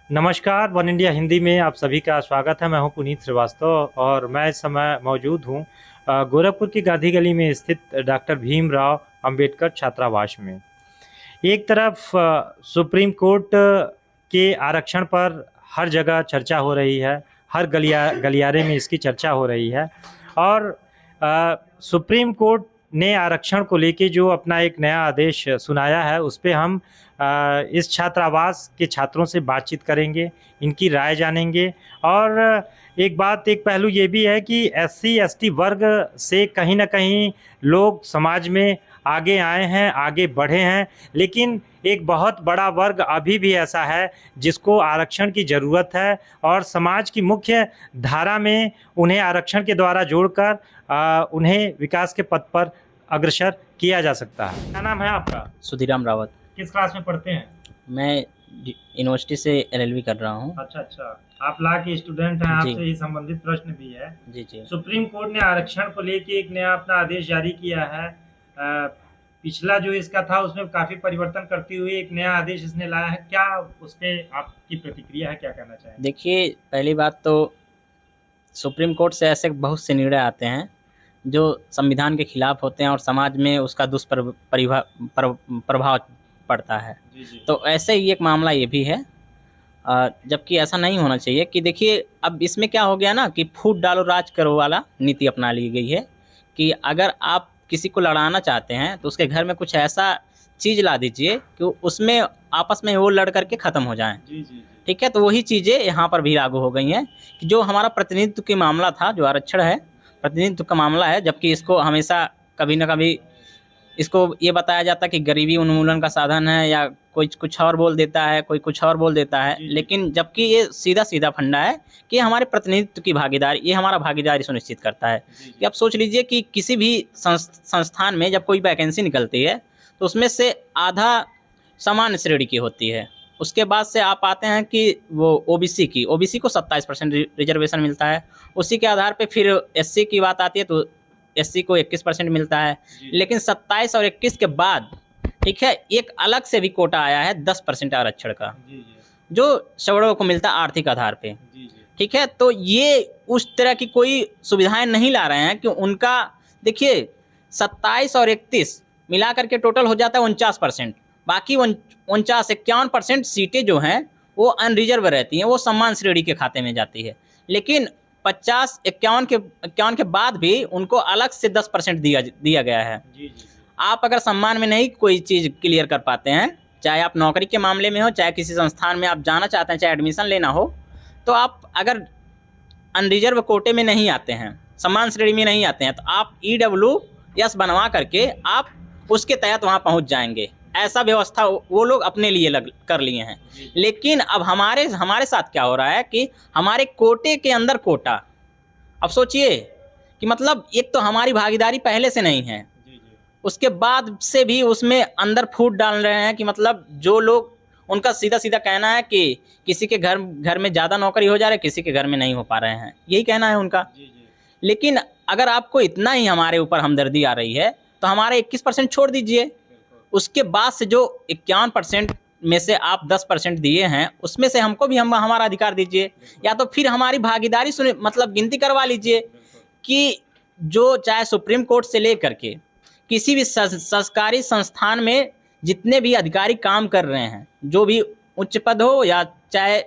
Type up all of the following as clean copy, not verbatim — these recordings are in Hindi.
नमस्कार, वन इंडिया हिंदी में आप सभी का स्वागत है। मैं हूं पुनीत श्रीवास्तव और मैं इस समय मौजूद हूं गोरखपुर की गांधी गली में स्थित डॉक्टर भीमराव अंबेडकर छात्रावास में। एक तरफ सुप्रीम कोर्ट के आरक्षण पर हर जगह चर्चा हो रही है, हर गलियारे में इसकी चर्चा हो रही है और सुप्रीम कोर्ट ने आरक्षण को लेके जो अपना एक नया आदेश सुनाया है उस पे हम इस छात्रावास के छात्रों से बातचीत करेंगे, इनकी राय जानेंगे। और एक पहलू ये भी है कि एससी एसटी वर्ग से कहीं ना कहीं लोग समाज में आगे आए हैं, आगे बढ़े हैं, लेकिन एक बहुत बड़ा वर्ग अभी भी ऐसा है जिसको आरक्षण की ज़रूरत है और समाज की मुख्य धारा में उन्हें आरक्षण के द्वारा जोड़कर उन्हें विकास के पथ पर अग्रसर किया जा सकता है। क्या नाम है आपका? सुधीराम रावत। किस क्लास में पढ़ते हैं? मैं यूनिवर्सिटी से एलएलबी कर रहा हूँ। अच्छा अच्छा, आप लॉ के स्टूडेंट हैं, जी। आपसे ही संबंधित प्रश्न भी है। जी जी। सुप्रीम कोर्ट ने आरक्षण को लेके एक नया अपना आदेश जारी किया है। पिछला जो इसका था उसमें काफी परिवर्तन करते हुए एक नया आदेश इसने लाया है। क्या उस पर आपकी प्रतिक्रिया है, क्या कहना चाहेंगे? देखिए, पहली बात तो सुप्रीम कोर्ट से ऐसे बहुत से निर्णय आते हैं जो संविधान के खिलाफ होते हैं और समाज में उसका प्रभाव पड़ता है। जी जी। तो ऐसे ही एक मामला ये भी है, जबकि ऐसा नहीं होना चाहिए। कि देखिए, अब इसमें क्या हो गया ना कि फूट डालो राज करो वाला नीति अपना ली गई है कि अगर आप किसी को लड़ाना चाहते हैं तो उसके घर में कुछ ऐसा चीज़ ला दीजिए कि उसमें आपस में वो लड़ करके ख़त्म हो जाएं। जी जी। ठीक है, तो वही चीज़ें यहाँ पर भी लागू हो गई हैं कि जो हमारा प्रतिनिधित्व के मामला था, जो आरक्षण है प्रतिनिधित्व का मामला है, जबकि इसको हमेशा कभी ना कभी इसको ये बताया जाता है कि गरीबी उन्मूलन का साधन है, या कोई कुछ और बोल देता है, कोई कुछ और बोल देता है। लेकिन जबकि ये सीधा सीधा फंडा है कि हमारे प्रतिनिधित्व की भागीदारी, ये हमारा भागीदारी सुनिश्चित करता है। कि आप सोच लीजिए कि किसी भी संस्थान में जब कोई वैकेंसी निकलती है तो उसमें से आधा सामान्य श्रेणी की होती है। उसके बाद से आप आते हैं कि वो ओबीसी को 27% रिजर्वेशन मिलता है। उसी के आधार पे फिर एससी की बात आती है तो एससी को 21% मिलता है। लेकिन 27 और 21 के बाद, ठीक है, एक अलग से भी कोटा आया है 10% आरक्षण का, जो सवर्णों को मिलता है आर्थिक आधार पे। ठीक है, तो ये उस तरह की कोई सुविधाएं नहीं ला रहे हैं कि उनका, देखिए 27 और 31 मिला करके टोटल हो जाता है 49%। बाकी 51% सीटें जो हैं वो अनरिजर्व रहती हैं, वो सम्मान श्रेणी के खाते में जाती है। लेकिन 51 के बाद भी उनको अलग से 10% दिया गया है। आप अगर सम्मान में नहीं कोई चीज़ क्लियर कर पाते हैं, चाहे आप नौकरी के मामले में हो, चाहे किसी संस्थान में आप जाना चाहते हैं, चाहे एडमिशन लेना हो, तो आप अगर अनरिजर्व कोटे में नहीं आते हैं, सम्मान श्रेणी में नहीं आते हैं, तो आप EWS बनवा करके आप उसके तहत वहाँ पहुँच जाएंगे। ऐसा व्यवस्था वो लोग अपने लिए कर लिए हैं। लेकिन अब हमारे साथ क्या हो रहा है कि हमारे कोटे के अंदर कोटा। अब सोचिए कि मतलब एक तो हमारी भागीदारी पहले से नहीं है, उसके बाद से भी उसमें अंदर फूट डाल रहे हैं कि मतलब जो लोग, उनका सीधा सीधा कहना है कि किसी के घर में ज़्यादा नौकरी हो जा रहा है, किसी के घर में नहीं हो पा रहे हैं, यही कहना है उनका। लेकिन अगर आपको इतना ही हमारे ऊपर हमदर्दी आ रही है तो हमारे 21% छोड़ दीजिए। उसके बाद से जो 51% में से आप 10% दिए हैं, उसमें से हमको भी हमारा अधिकार दीजिए, या तो फिर हमारी भागीदारी मतलब गिनती करवा लीजिए कि जो चाहे सुप्रीम कोर्ट से लेकर के किसी भी सरकारी संस्थान में जितने भी अधिकारी काम कर रहे हैं, जो भी उच्च पद हो या चाहे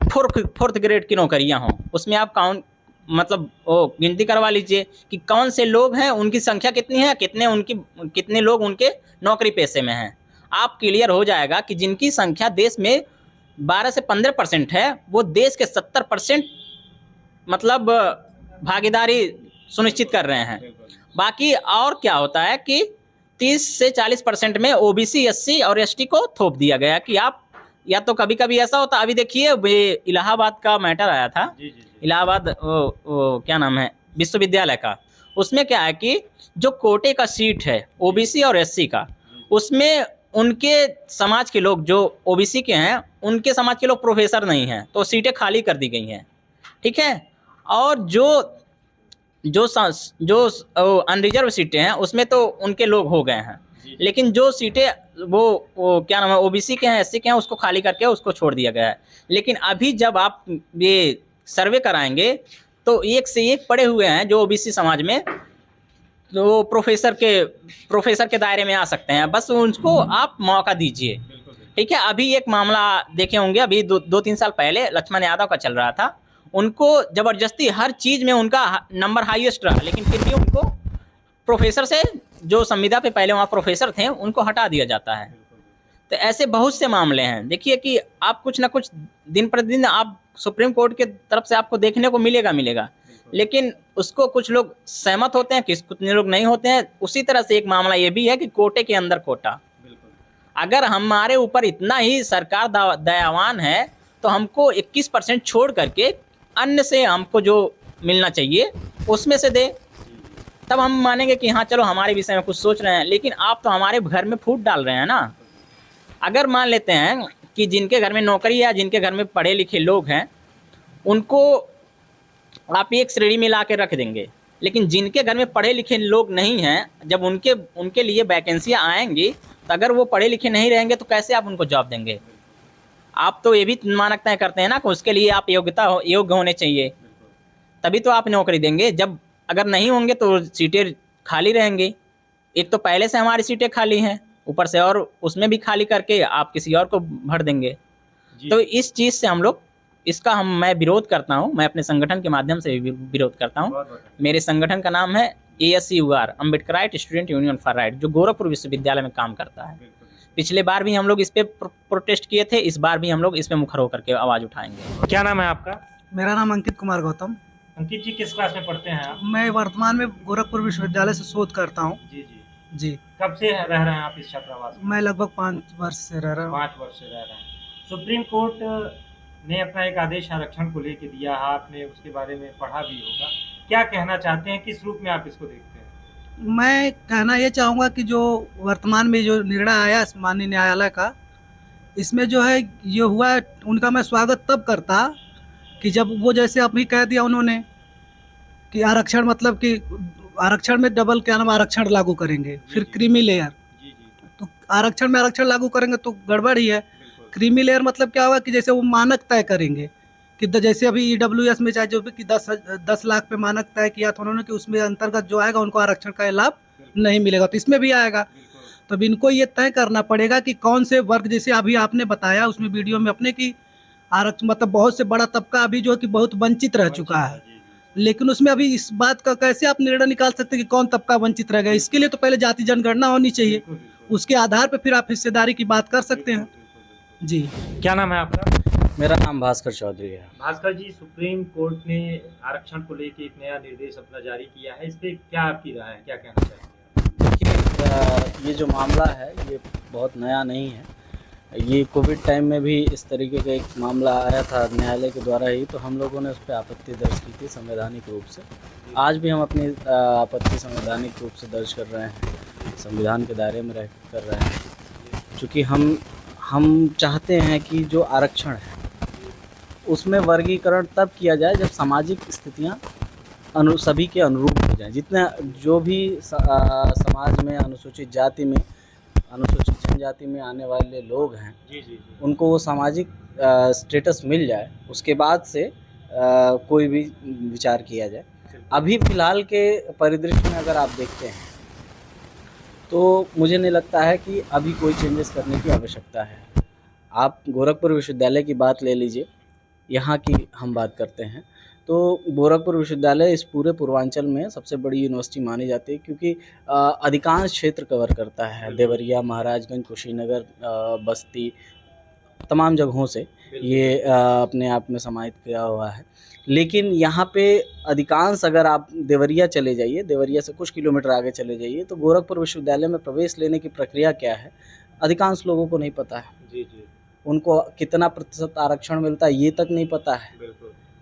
फोर्थ ग्रेड की नौकरियां हों, उसमें आप मतलब वो गिनती करवा लीजिए कि कौन से लोग हैं, उनकी संख्या कितनी है, कितने लोग उनके नौकरी पेशे में हैं। आप क्लियर हो जाएगा कि जिनकी संख्या देश में 12 से 15% है, वो देश के 70% मतलब भागीदारी सुनिश्चित कर रहे हैं। बाकी और क्या होता है कि 30 से 40% में ओबीसी, एससी और एसटी को थोप दिया गया कि आप, या तो कभी कभी ऐसा होता, अभी देखिए इलाहाबाद का मैटर आया था। इलाहाबाद वो क्या नाम है, विश्वविद्यालय का। उसमें क्या है कि जो कोटे का सीट है ओबीसी और एससी का, उसमें उनके समाज के लोग जो ओबीसी के हैं, उनके समाज के लोग प्रोफेसर नहीं हैं, तो सीटें खाली कर दी गई हैं। ठीक है, और जो अनरिजर्व सीटें हैं उसमें तो उनके लोग हो गए हैं। लेकिन जो सीटें वो क्या नाम है ओबीसी के हैं, एससी के हैं, उसको खाली करके उसको छोड़ दिया गया है। लेकिन अभी जब आप ये सर्वे कराएंगे तो एक से एक पड़े हुए हैं जो ओबीसी समाज में, तो प्रोफेसर के दायरे में आ सकते हैं, बस उनको आप मौका दीजिए। ठीक है, अभी एक मामला देखे होंगे, अभी 2-3 साल पहले लक्ष्मण यादव का चल रहा था, उनको जबरदस्ती हर चीज में उनका नंबर हाईएस्ट रहा, लेकिन फिर भी उनको प्रोफेसर से, जो संविदा पे पहले वहाँ प्रोफेसर थे, उनको हटा दिया जाता है। तो ऐसे बहुत से मामले हैं। देखिए कि आप कुछ ना कुछ दिन प्रतिदिन आप सुप्रीम कोर्ट के तरफ से आपको देखने को मिलेगा, लेकिन उसको कुछ लोग सहमत होते हैं, कुछ लोग नहीं होते हैं। उसी तरह से एक मामला ये भी है कि कोटे के अंदर कोटा। अगर हमारे ऊपर इतना ही सरकार दयावान है तो हमको 21% छोड़ करके अन्य से हमको जो मिलना चाहिए उसमें से दे, तब हम मानेंगे कि हाँ चलो हमारे विषय में कुछ सोच रहे हैं। लेकिन आप तो हमारे घर में फूट डाल रहे हैं ना। अगर मान लेते हैं कि जिनके घर में नौकरी है, जिनके घर में पढ़े लिखे लोग हैं, उनको आप एक श्रेणी में ला के रख देंगे, लेकिन जिनके घर में पढ़े लिखे लोग नहीं हैं, जब उनके लिए वैकेंसियाँ आएंगी तो अगर वो पढ़े लिखे नहीं रहेंगे तो कैसे आप उनको जॉब देंगे? आप तो ये भी मानकताएं करते हैं ना कि उसके लिए आप योग्य होने चाहिए, तभी तो आप नौकरी देंगे। जब अगर नहीं होंगे तो सीटें खाली रहेंगी। एक तो पहले से हमारी सीटें खाली हैं, ऊपर से और उसमें भी खाली करके आप किसी और को भर देंगे। तो इस चीज़ से मैं विरोध करता हूँ। मैं अपने संगठन के माध्यम से भी विरोध करता हूँ। मेरे संगठन का नाम है ASCUR, Ambedkarite student union for right, जो गोरखपुर विश्वविद्यालय में काम करता है। पिछले बार भी हम लोग इस पे प्रोटेस्ट किए थे, इस बार भी हम लोग इस पे मुखर होकर के आवाज़ उठाएंगे। क्या नाम है आपका? मेरा नाम अंकित कुमार गौतम। अंकित जी, किस क्लास में पढ़ते हैं आप? मैं वर्तमान में गोरखपुर विश्वविद्यालय से शोध करता हूँ। जी जी। जी, कब से रह रहे हैं आप इस छात्रावास में? मैं लगभग 5 वर्ष से रह रहा हूँ। 5 वर्ष से रह रहे हैं। सुप्रीम कोर्ट ने अपना एक आदेश आरक्षण को लेकर दिया है, आपने उसके बारे में पढ़ा भी होगा। क्या कहना चाहते हैं, किस रूप में आप इसको देखते हैं? मैं कहना ये चाहूँगा कि जो वर्तमान में जो निर्णय आया माननीय न्यायालय का, इसमें जो है ये हुआ, उनका मैं स्वागत तब करता कि जब वो जैसे अभी कह दिया उन्होंने कि आरक्षण मतलब कि आरक्षण में डबल क्या नाम आरक्षण लागू करेंगे, फिर क्रीमी लेयर। तो आरक्षण में आरक्षण लागू करेंगे तो गड़बड़ ही है। क्रीमी लेयर मतलब क्या होगा कि जैसे वो मानक तय करेंगे कि जैसे अभी EWS में चाहे जो भी कि 10 लाख पे मानक तय किया था उन्होंने कि उसमें अंतर्गत जो आएगा उनको आरक्षण का लाभ नहीं मिलेगा, तो इसमें भी आएगा। तो अब इनको ये तय करना पड़ेगा कि कौन से वर्ग, जैसे अभी आपने बताया उसमें वीडियो में अपने की आरक्षण मतलब बहुत से बड़ा तबका अभी जो है कि बहुत वंचित रह चुका है, लेकिन उसमें अभी इस बात का कैसे आप निर्णय निकाल सकते हैं कि कौन तबका वंचित रह गया? इसके लिए तो पहले जाति जनगणना होनी चाहिए, उसके आधार पर फिर आप हिस्सेदारी की बात कर सकते हैं। जी, क्या नाम है आपका? मेरा नाम भास्कर चौधरी है। भास्कर जी, सुप्रीम कोर्ट ने आरक्षण को लेकर एक नया निर्देश अपना जारी किया है, इस पे क्या आपकी राय है, क्या कहना चाहेंगे? देखिए, ये जो मामला है ये बहुत नया नहीं है। ये कोविड टाइम में भी इस तरीके का एक मामला आया था न्यायालय के द्वारा ही, तो हम लोगों ने उस पर आपत्ति दर्ज की थी संवैधानिक रूप से। आज भी हम अपनी आपत्ति संवैधानिक रूप से दर्ज कर रहे हैं, संविधान के दायरे में रह कर रहे हैं, चूँकि हम चाहते हैं कि जो आरक्षण है उसमें वर्गीकरण तब किया जाए जब सामाजिक स्थितियाँ सभी के अनुरूप हो जाएं। जितने जो भी समाज में अनुसूचित जाति में, अनुसूचित जनजाति में आने वाले लोग हैं, उनको वो सामाजिक स्टेटस मिल जाए, उसके बाद से कोई भी विचार किया जाए। अभी फ़िलहाल के परिदृश्य में अगर आप देखते हैं तो मुझे नहीं लगता है कि अभी कोई चेंजेस करने की आवश्यकता है। आप गोरखपुर विश्वविद्यालय की बात ले लीजिए, यहाँ की हम बात करते हैं तो गोरखपुर विश्वविद्यालय इस पूरे पूर्वांचल में सबसे बड़ी यूनिवर्सिटी मानी जाती है, क्योंकि अधिकांश क्षेत्र कवर करता है। देवरिया, महाराजगंज, कुशीनगर, बस्ती, तमाम जगहों से ये अपने आप में समाहित किया हुआ है। लेकिन यहाँ पे अधिकांश, अगर आप देवरिया चले जाइए, देवरिया से कुछ किलोमीटर आगे चले जाइए, तो गोरखपुर विश्वविद्यालय में प्रवेश लेने की प्रक्रिया क्या है अधिकांश लोगों को नहीं पता है। जी जी। उनको कितना प्रतिशत आरक्षण मिलता है ये तक नहीं पता है,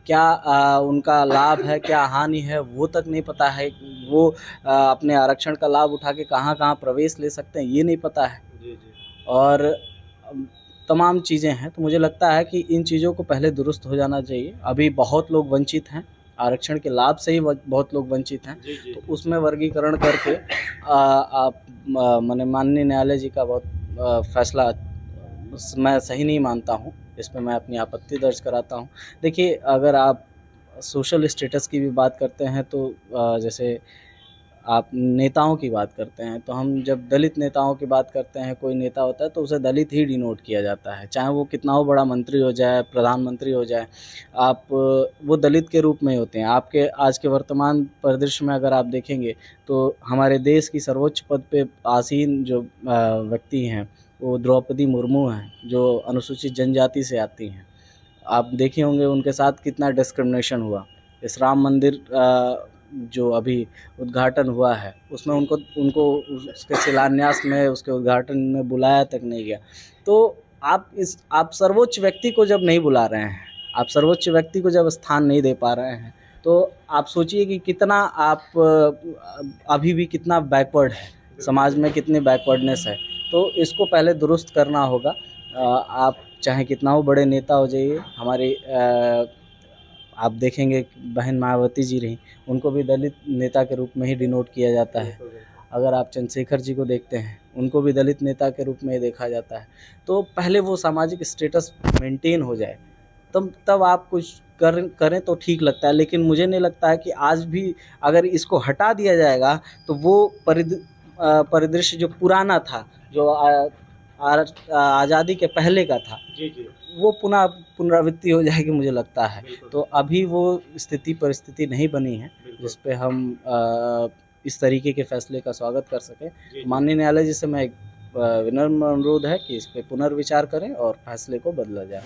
क्या उनका लाभ है, क्या हानि है, वो तक नहीं पता है। वो अपने आरक्षण का लाभ उठा के कहाँ कहाँ प्रवेश ले सकते हैं ये नहीं पता है। जी जी। और तमाम चीज़ें हैं, तो मुझे लगता है कि इन चीज़ों को पहले दुरुस्त हो जाना चाहिए। अभी बहुत लोग वंचित हैं आरक्षण के लाभ से ही बहुत लोग वंचित हैं। तो उसमें वर्गीकरण करके आप माने माननीय न्यायालय जी का बहुत फैसला मैं सही नहीं मानता हूँ। इस पे मैं अपनी आपत्ति दर्ज कराता हूँ। देखिए, अगर आप सोशल स्टेटस की भी बात करते हैं तो जैसे आप नेताओं की बात करते हैं, तो हम जब दलित नेताओं की बात करते हैं, कोई नेता होता है तो उसे दलित ही डिनोट किया जाता है, चाहे वो कितना हो बड़ा मंत्री हो जाए, प्रधानमंत्री हो जाए, आप वो दलित के रूप में ही होते हैं। आपके आज के वर्तमान परिदृश्य में अगर आप देखेंगे तो हमारे देश की सर्वोच्च पद पे आसीन जो व्यक्ति हैं वो द्रौपदी मुर्मू हैं, जो अनुसूचित जनजाति से आती हैं। आप देखे होंगे उनके साथ कितना डिस्क्रिमिनेशन हुआ। इस राम मंदिर जो अभी उद्घाटन हुआ है उसमें उनको उसके शिलान्यास में, उसके उद्घाटन में बुलाया तक नहीं गया। तो आप सर्वोच्च व्यक्ति को जब नहीं बुला रहे हैं, आप सर्वोच्च व्यक्ति को जब स्थान नहीं दे पा रहे हैं, तो आप सोचिए कि कितना आप अभी भी कितना बैकवर्ड है, समाज में कितनी बैकवर्डनेस है। तो इसको पहले दुरुस्त करना होगा। आप चाहे कितना हो बड़े नेता हो जाइए, हमारे आप देखेंगे बहन मायावती जी रहीं, उनको भी दलित नेता के रूप में ही डिनोट किया जाता है। अगर आप चंद्रशेखर जी को देखते हैं, उनको भी दलित नेता के रूप में ही देखा जाता है। तो पहले वो सामाजिक स्टेटस मेंटेन हो जाए, तब आप कुछ करें तो ठीक लगता है। लेकिन मुझे नहीं लगता है कि आज भी अगर इसको हटा दिया जाएगा तो वो परिदृश्य जो पुराना था, जो आज़ादी के पहले का था, वो पुनरावृत्ति हो जाएगी मुझे लगता है। तो अभी वो परिस्थिति नहीं बनी है जिस पे हम इस तरीके के फैसले का स्वागत कर सकें। माननीय न्यायालय जी से मैं एक विनम्र अनुरोध है कि इस पे पुनर्विचार करें और फैसले को बदला जाए।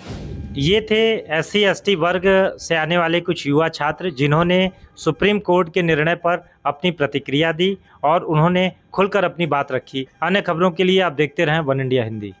ये थे SC/ST वर्ग से आने वाले कुछ युवा छात्र जिन्होंने सुप्रीम कोर्ट के निर्णय पर अपनी प्रतिक्रिया दी और उन्होंने खुलकर अपनी बात रखी। अन्य खबरों के लिए आप देखते रहें वन इंडिया हिंदी।